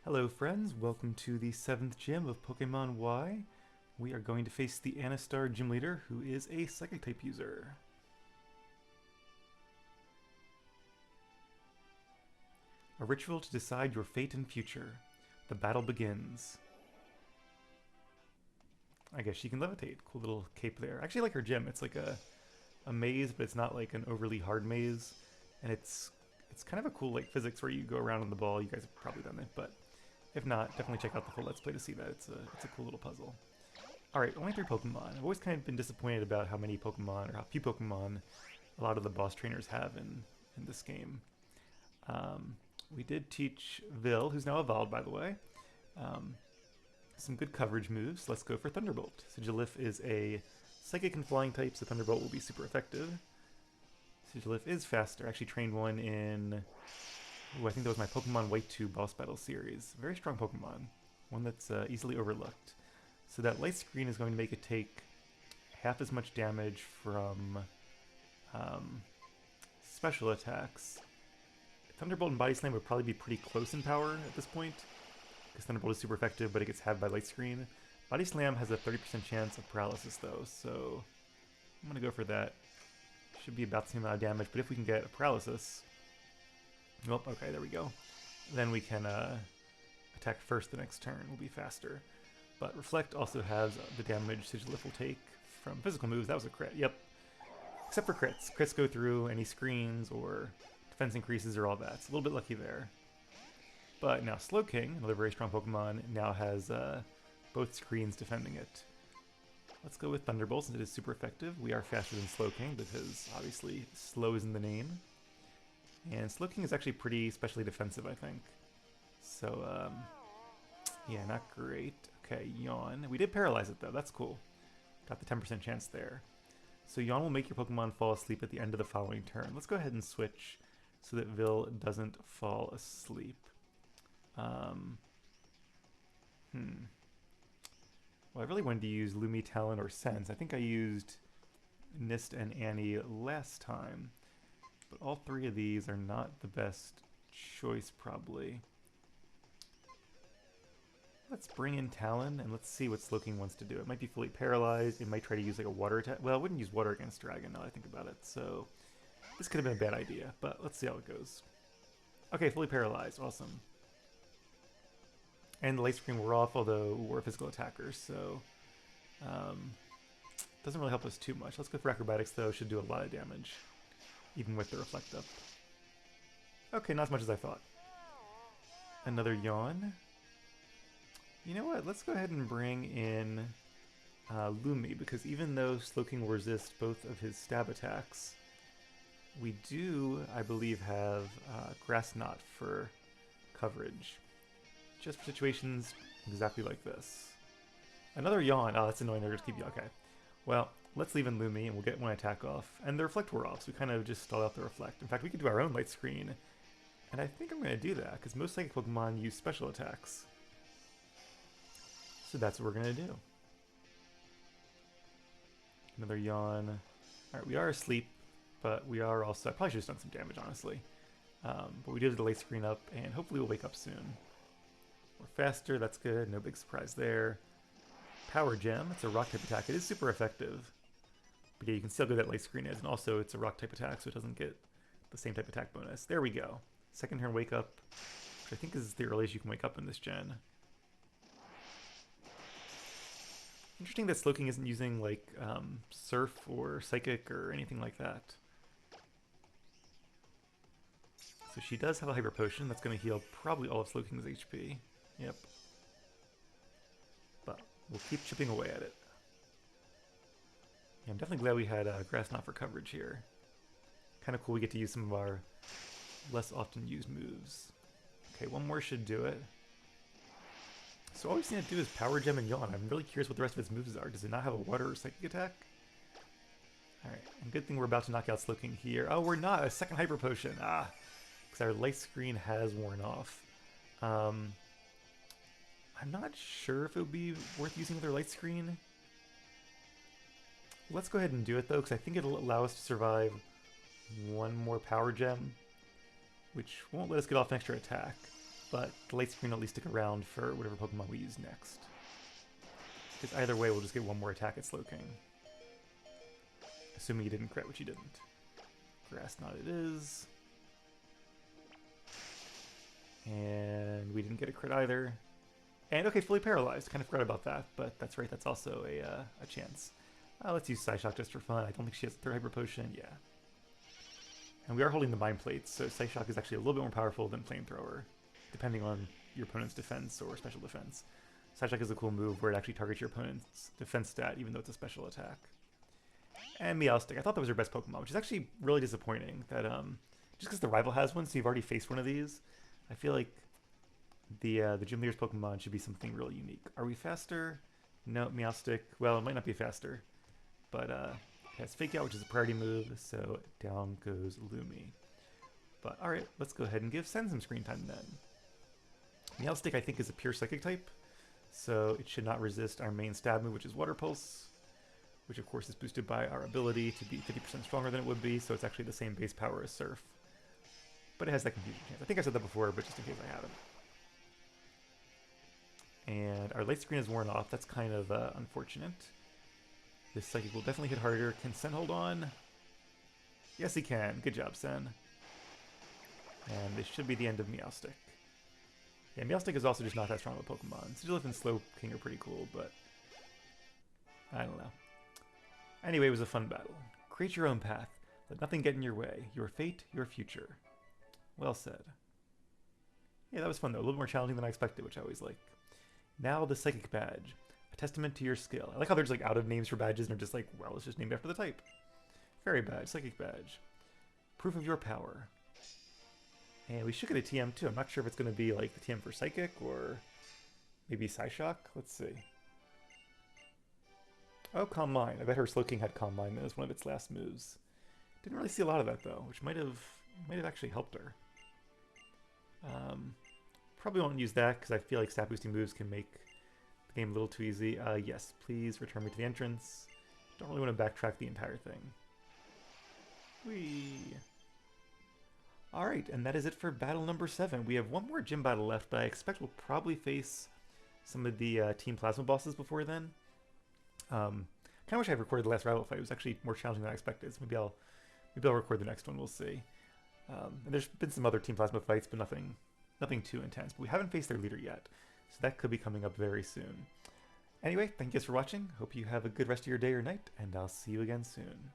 Hello friends, welcome to the 7th gym of Pokemon Y. We are going to face the Anistar gym leader, who is a Psychic type user. A ritual to decide your fate and future. The battle begins. I guess she can levitate. Cool little cape there. I actually like her gym. It's like a maze, but it's not like an overly hard maze. And it's kind of a cool like physics where you go around on the ball. You guys have probably done it, but if not, definitely check out the full Let's Play to see that. It's a cool little puzzle. Alright, only 3 Pokemon. I've always kind of been disappointed about how many Pokemon, or how few Pokemon, a lot of the boss trainers have in this game. We did teach Vil, who's now evolved by the way, some good coverage moves. Let's go for Thunderbolt. Sigilyph is a Psychic and Flying type, so Thunderbolt will be super effective. Sigilyph is faster. I actually trained one in... Ooh, I think that was my Pokemon White 2 boss battle series. Very strong Pokemon. One that's easily overlooked. So that light screen is going to make it take half as much damage from special attacks. Thunderbolt and Body Slam would probably be pretty close in power at this point, because Thunderbolt is super effective, but it gets halved by light screen. Body Slam has a 30% chance of paralysis though, so I'm going to go for that. Should be about the same amount of damage, but if we can get a paralysis... Well, okay, there we go. Then we can attack first the next turn. We'll be faster. But Reflect also has the damage Sigilyph will take from physical moves. That was a crit. Yep. Except for crits. Crits go through any screens or defense increases or all that. It's a little bit lucky there. But now Slowking, another very strong Pokemon, now has both screens defending it. Let's go with Thunderbolt since it is super effective. We are faster than Slowking because obviously slow is in the name. And Slowking is actually pretty specially defensive, I think. So, yeah, not great. Okay, Yawn. We did paralyze it, though. That's cool. Got the 10% chance there. So Yawn will make your Pokemon fall asleep at the end of the following turn. Let's go ahead and switch so that Vil doesn't fall asleep. Well, I really wanted to use Lumi, Talon, or Sense. I think I used Nist and Annie last time. But all 3 of these are not the best choice, probably. Let's bring in Talon, and let's see what Slowking wants to do. It might be fully paralyzed. It might try to use like a water attack. Well, I wouldn't use water against Dragon, now that I think about it. So this could have been a bad idea, but let's see how it goes. Okay, fully paralyzed. Awesome. And the light screen wore off, although we're a physical attacker, so... doesn't really help us too much. Let's go for Acrobatics, though. Should do a lot of damage, even with the Reflect up. Okay, not as much as I thought. Another Yawn. You know what? Let's go ahead and bring in Lumi, because even though Slowking will resist both of his stab attacks, we do, I believe, have Grass Knot for coverage. Just for situations exactly like this. Another Yawn. Oh, that's annoying. They're just keep you. Okay. Well, let's leave in Lumi and we'll get one attack off. And the Reflect wore off, so we kind of just stalled out the Reflect. In fact, we could do our own light screen. And I think I'm going to do that, because most Psychic Pokemon use special attacks. So that's what we're going to do. Another Yawn. Alright, we are asleep, but we are also... I probably should have done some damage, honestly. But we did the light screen up, and hopefully we'll wake up soon. We're faster, that's good. No big surprise there. Power Gem, it's a rock type attack. It is super effective. But yeah, you can see how good that light screen is, and also it's a rock type attack, so it doesn't get the same type attack bonus. There we go. Second turn wake up, which I think is the earliest you can wake up in this gen. Interesting that Slowking isn't using like Surf or Psychic or anything like that. So she does have a Hyper Potion that's going to heal probably all of Slowking's HP. Yep. But we'll keep chipping away at it. Yeah, I'm definitely glad we had Grass Knot for coverage here. Kind of cool we get to use some of our less often used moves. Okay, one more should do it. So all we've seen it do is Power Gem and Yawn. I'm really curious what the rest of its moves are. Does it not have a water or psychic attack? Alright, and good thing we're about to knock out Slowking here. Oh, we're not! A second Hyper Potion! Ah! Because our light screen has worn off. I'm not sure if it would be worth using another light screen. Let's go ahead and do it though, because I think it'll allow us to survive one more Power Gem, which won't let us get off an extra attack. but the light screen will at least stick around for whatever Pokemon we use next. Because either way, we'll just get one more attack at Slowking. Assuming you didn't crit, which you didn't. Grass Knot it is. And we didn't get a crit either. And okay, fully paralyzed. Kind of forgot about that, but that's right, that's also a chance. Let's use Psyshock just for fun. I don't think she has a third Hyper Potion. Yeah. And we are holding the Mind Plates, so Psyshock is actually a little bit more powerful than Flamethrower, depending on your opponent's defense or special defense. Psyshock is a cool move where it actually targets your opponent's defense stat, even though it's a special attack. And Meowstic. I thought that was her best Pokemon, which is actually really disappointing. That just because the rival has one, so you've already faced one of these, I feel like the gym leader's Pokemon should be something really unique. Are we faster? No, Meowstic. Well, it might not be faster, but it has Fake Out, which is a priority move, so down goes Lumi. But alright, let's go ahead and give Sen some screen time then. Meowstic, I think, is a pure Psychic type, so it should not resist our main stab move, which is Water Pulse, which of course is boosted by our ability to be 50% stronger than it would be, so it's actually the same base power as Surf. But it has that confusion chance. I think I said that before, but just in case I haven't. And our light screen is worn off. That's kind of unfortunate. This Psychic will definitely hit harder. Can Sen hold on? Yes, he can. Good job, Sen. And this should be the end of Meowstic. Yeah, Meowstic is also just not that strong of a Pokemon. Sigilyph and Slowking are pretty cool, but I don't know. Anyway, it was a fun battle. Create your own path. Let nothing get in your way. Your fate, your future. Well said. Yeah, that was fun though. A little more challenging than I expected, which I always like. Now the Psychic Badge. A testament to your skill. I like how there's like out of names for badges and they're just like, well, it's just named after the type. Fairy Badge, Psychic Badge. Proof of your power. And we should get a TM too. I'm not sure if it's going to be like the TM for Psychic or maybe Psyshock. Let's see. Oh, Calm Mind. I bet her Slowking had Calm Mind as one of its last moves. Didn't really see a lot of that though, which might have actually helped her. Probably won't use that because I feel like stat boosting moves can make the game a little too easy. Yes, please return me to the entrance. Don't really want to backtrack the entire thing. Whee! Alright, and that is it for battle number 7. We have one more gym battle left, but I expect we'll probably face some of the Team Plasma bosses before then. Kind of wish I had recorded the last rival fight. It was actually more challenging than I expected, so maybe I'll record the next one. We'll see. And there's been some other Team Plasma fights, but nothing too intense. But we haven't faced their leader yet, so that could be coming up very soon. Anyway, thank you guys for watching. Hope you have a good rest of your day or night, and I'll see you again soon.